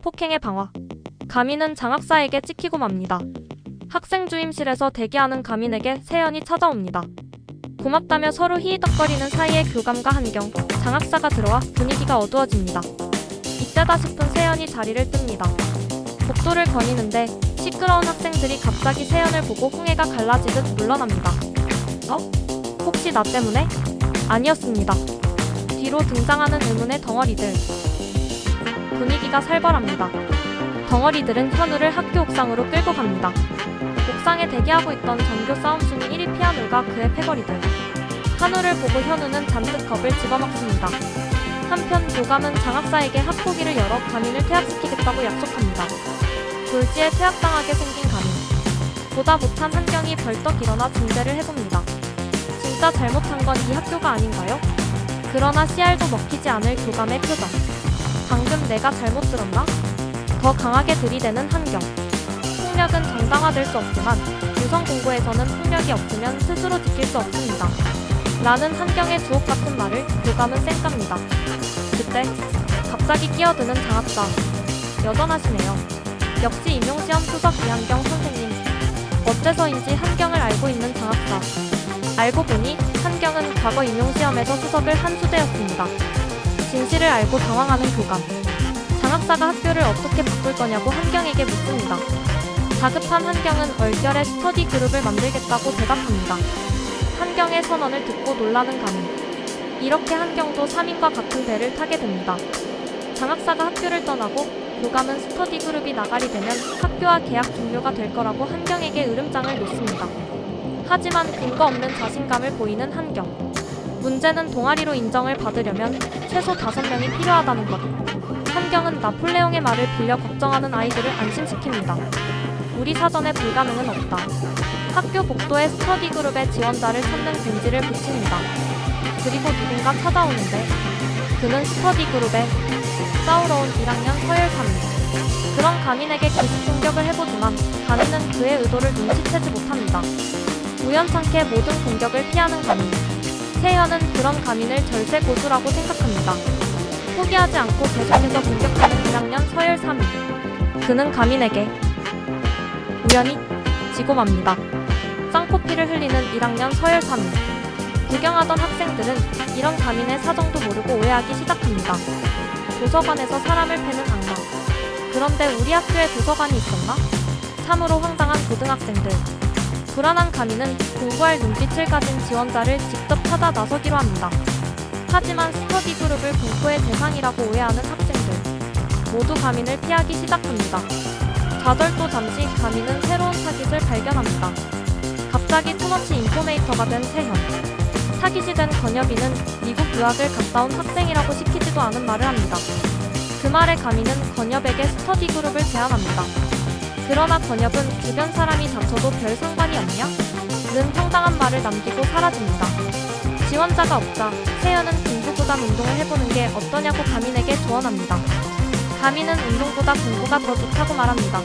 폭행의 방화. 가민은 장학사에게 찍히고 맙니다. 학생 주임실에서 대기하는 가민에게 세연이 찾아옵니다. 고맙다며 서로 히히덕거리는 사이에 교감과 한경, 장학사가 들어와 분위기가 어두워집니다. 이때다 싶은 세연이 자리를 뜹니다. 복도를 거니는데 시끄러운 학생들이 갑자기 세연을 보고 홍해가 갈라지듯 물러납니다. 혹시 나 때문에? 아니었습니다. 뒤로 등장하는 의문의 덩어리들. 분위기가 살벌합니다. 덩어리들은 현우를 학교 옥상으로 끌고 갑니다. 옥상에 대기하고 있던 전교 싸움순위 1위 피아노가 그의 패거리들. 한우를 보고 현우는 잔뜩 겁을 집어먹습니다. 한편 교감은 장학사에게 학폭위를 열어 가민을 퇴학시키겠다고 약속합니다. 졸지에 퇴학당하게 생긴 가민. 보다 못한 한경이 벌떡 일어나 중재를 해봅니다. 진짜 잘못한 건 이 학교가 아닌가요? 그러나 씨알도 먹히지 않을 교감의 표정. 방금 내가 잘못 들었나? 더 강하게 들이대는 한경. 폭력은 정당화될 수 없지만 유성 공고에서는 폭력이 없으면 스스로 지킬 수 없습니다. 라는 한경의 주옥같은 말을 교감은 쌩깝니다. 그때 갑자기 끼어드는 장학사. 여전하시네요. 역시 임용시험 수석 이한경 선생님. 어째서인지 한경을 알고 있는 장학사. 알고 보니 한경은 과거 임용시험에서 수석을 한 수대였습니다. 진실을 알고 당황하는 교감. 장학사가 학교를 어떻게 바꿀 거냐고 한경에게 묻습니다. 다급한 한경은 얼결에 스터디 그룹을 만들겠다고 대답합니다. 한경의 선언을 듣고 놀라는 가민. 이렇게 한경도 3인과 같은 배를 타게 됩니다. 장학사가 학교를 떠나고 교감은 스터디 그룹이 나가리 되면 학교와 계약 종료가 될 거라고 한경에게 으름장을 놓습니다. 하지만 근거 없는 자신감을 보이는 한경. 문제는 동아리로 인정을 받으려면 최소 5명이 필요하다는 것. 한경은 나폴레옹의 말을 빌려 걱정하는 아이들을 안심시킵니다. 우리 사전에 불가능은 없다. 학교 복도에 스터디 그룹의 지원자를 찾는 벤지를 붙입니다. 그리고 누군가 찾아오는데 그는 스터디 그룹에 싸우러 온 1학년 서열사입니다. 그런 가민에게 기습 공격을 해보지만 가민은 그의 의도를 눈치채지 못합니다. 우연찮게 모든 공격을 피하는 가민. 세현은 그런 가민을 절세 고수라고 생각합니다. 포기하지 않고 계속해서 공격하는 1학년 서열사입. 그는 가민에게 우연히 지고 맙니다. 쌍코피를 흘리는 1학년 서열사입. 구경하던 학생들은 이런 가민의 사정도 모르고 오해하기 시작합니다. 도서관에서 사람을 패는 악마. 그런데 우리 학교에 도서관이 있었나? 참으로 황당한 고등학생들. 불안한 가민은 공부할 눈빛을 가진 지원자를 직접 찾아 나서기로 합니다. 하지만 스터디 그룹을 공포의 대상이라고 오해하는 학생들. 모두 가민을 피하기 시작합니다. 좌절도 잠시 가민은 새로운 타깃을 발견합니다. 갑자기 투머치 인포메이터가 된 세현. 타깃이 된 건엽이는 미국 유학을 갔다 온 학생이라고 시키지도 않은 말을 합니다. 그 말에 가민은 건엽에게 스터디 그룹을 제안합니다. 그러나 건엽은 주변 사람이 다쳐도 별 상관이 없냐? 는 황당한 말을 남기고 사라집니다. 지원자가 없자 세연은 공부보단 운동을 해보는 게 어떠냐고 가민에게 조언합니다. 가민은 운동보다 공부가 더 좋다고 말합니다.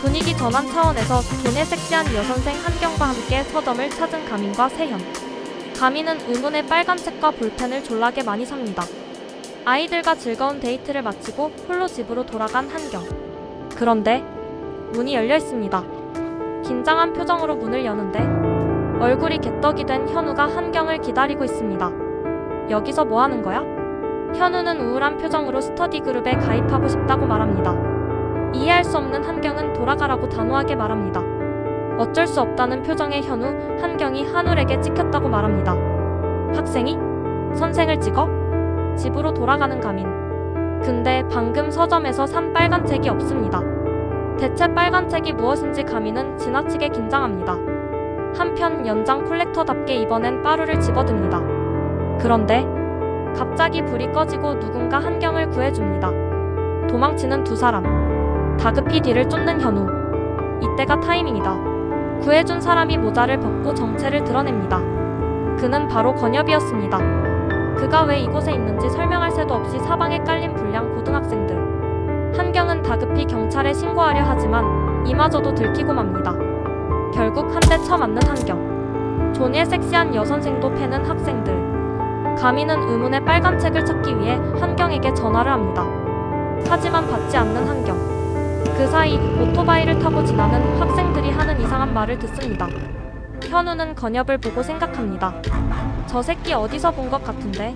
분위기 전환 차원에서 존의 섹시한 여선생 한경과 함께 서점을 찾은 가민과 세현. 가민은 의문의 빨간 책과 볼펜을 졸라게 많이 삽니다. 아이들과 즐거운 데이트를 마치고 홀로 집으로 돌아간 한경. 그런데 문이 열려 있습니다. 긴장한 표정으로 문을 여는데 얼굴이 개떡이 된 현우가 한경을 기다리고 있습니다. 여기서 뭐 하는 거야? 현우는 우울한 표정으로 스터디 그룹에 가입하고 싶다고 말합니다. 이해할 수 없는 한경은 돌아가라고 단호하게 말합니다. 어쩔 수 없다는 표정의 현우, 한경이 한울에게 찍혔다고 말합니다. 학생이? 선생을 찍어? 집으로 돌아가는 가민. 근데 방금 서점에서 산 빨간 책이 없습니다. 대체 빨간 책이 무엇인지 가민은 지나치게 긴장합니다. 한편 연장 콜렉터답게 이번엔 빠루를 집어듭니다. 그런데 갑자기 불이 꺼지고 누군가 한경을 구해줍니다. 도망치는 두 사람. 다급히 뒤를 쫓는 현우. 이때가 타이밍이다. 구해준 사람이 모자를 벗고 정체를 드러냅니다. 그는 바로 건엽이었습니다. 그가 왜 이곳에 있는지 설명할 새도 없이 사방에 깔린 불량 고등학생들. 한경은 다급히 경찰에 신고하려 하지만 이마저도 들키고 맙니다. 결국 한 대 쳐맞는 한경. 존의 섹시한 여선생도 패는 학생들. 가민은 의문의 빨간 책을 찾기 위해 한경에게 전화를 합니다. 하지만 받지 않는 한경. 그 사이 오토바이를 타고 지나는 학생들이 하는 이상한 말을 듣습니다. 현우는 건엽을 보고 생각합니다. 저 새끼 어디서 본 것 같은데?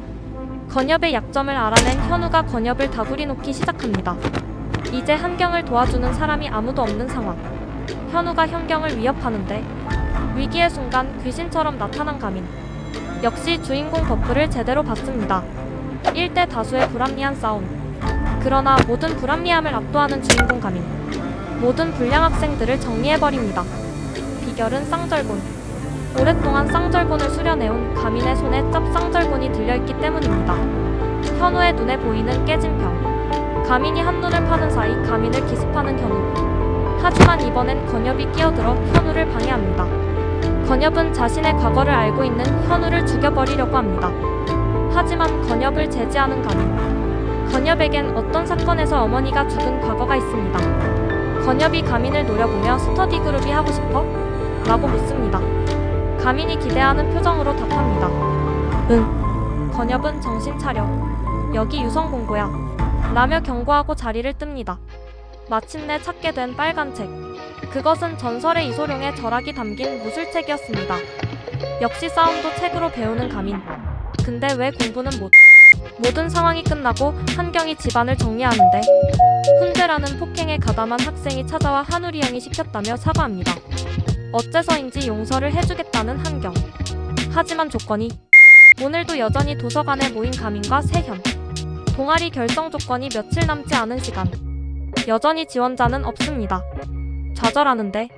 건엽의 약점을 알아낸 현우가 건엽을 다구리 놓기 시작합니다. 이제 한경을 도와주는 사람이 아무도 없는 상황. 현우가 현경을 위협하는데 위기의 순간 귀신처럼 나타난 가민. 역시 주인공 버프를 제대로 받습니다. 1대 다수의 불합리한 싸움. 그러나 모든 불합리함을 압도하는 주인공 가민. 모든 불량 학생들을 정리해버립니다. 비결은 쌍절곤. 오랫동안 쌍절곤을 수련해온 가민의 손에 짭쌍절곤이 들려있기 때문입니다. 현우의 눈에 보이는 깨진 병. 가민이 한눈을 파는 사이 가민을 기습하는 현우. 하지만 이번엔 건엽이 끼어들어 현우를 방해합니다. 건엽은 자신의 과거를 알고 있는 현우를 죽여버리려고 합니다. 하지만 건엽을 제지하는 가민. 건엽에겐 어떤 사건에서 어머니가 죽은 과거가 있습니다. 건엽이 가민을 노려보며 스터디 그룹이 하고 싶어? 라고 묻습니다. 가민이 기대하는 표정으로 답합니다. 응. 건엽은 정신 차려. 여기 유성공고야. 라며 경고하고 자리를 뜹니다. 마침내 찾게 된 빨간 책. 그것은 전설의 이소룡의 절약이 담긴 무술책이었습니다. 역시 싸움도 책으로 배우는 가민. 근데 왜 공부는 못? 모든 상황이 끝나고 한경이 집안을 정리하는데 훈제라는 폭행에 가담한 학생이 찾아와 한우리 형이 시켰다며 사과합니다. 어째서인지 용서를 해주겠다는 한경. 하지만 조건이. 오늘도 여전히 도서관에 모인 가민과 세현. 동아리 결성 조건이 며칠 남지 않은 시간. 여전히 지원자는 없습니다. 좌절하는데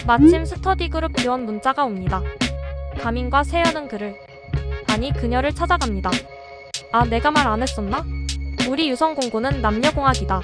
마침 스터디 그룹 지원 문자가 옵니다. 가민과 세연은 그를, 아니 그녀를 찾아갑니다. 아, 내가 말 안 했었나? 우리 유성공고는 남녀공학이다.